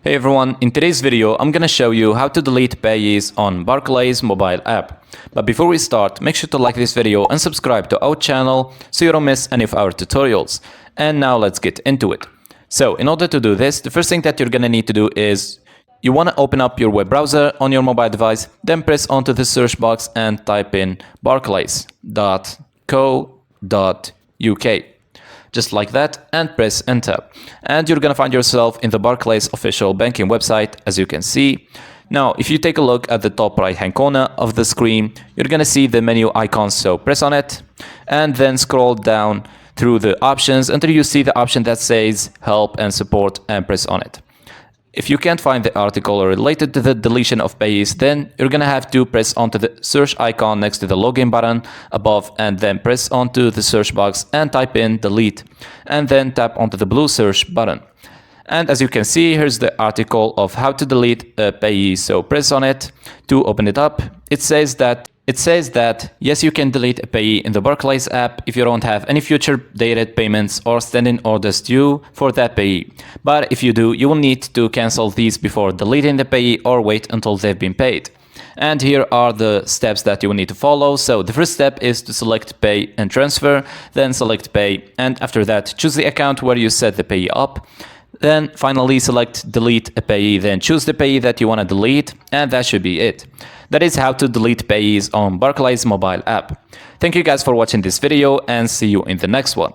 Hey everyone, in today's video I'm gonna show you how to delete Payees on Barclays mobile app. But before we start, make sure to like this video and subscribe to our channel so you don't miss any of our tutorials. And now let's get into it. So in order to do this, the first thing that you're gonna need to do is you want to open up your web browser on your mobile device, then press onto the search box and type in barclays.co.uk. Just like that, and press enter. And you're gonna find yourself in the Barclays official banking website, as you can see. Now, if you take a look at the top right hand corner of the screen, you're gonna see the menu icon, so press on it, and then scroll down through the options until you see the option that says help and support, and press on it. If you can't find the article related to the deletion of Payees, then you're gonna have to press onto the search icon next to the login button above, and then press onto the search box and type in delete, and then tap onto the blue search button. And as you can see, here's the article of how to delete a Payees. So press on it to open it up. It says that yes, you can delete a payee in the Barclays app if you don't have any future dated payments or standing orders due for that payee. But if you do, you will need to cancel these before deleting the payee or wait until they've been paid. And here are the steps that you will need to follow. So the first step is to select pay and transfer, then select pay, and after that choose the account where you set the payee up. Then finally select delete a payee, then choose the payee that you want to delete, and that should be it. That is how to delete Payees on Barclays mobile app. Thank you guys for watching this video, and see you in the next one.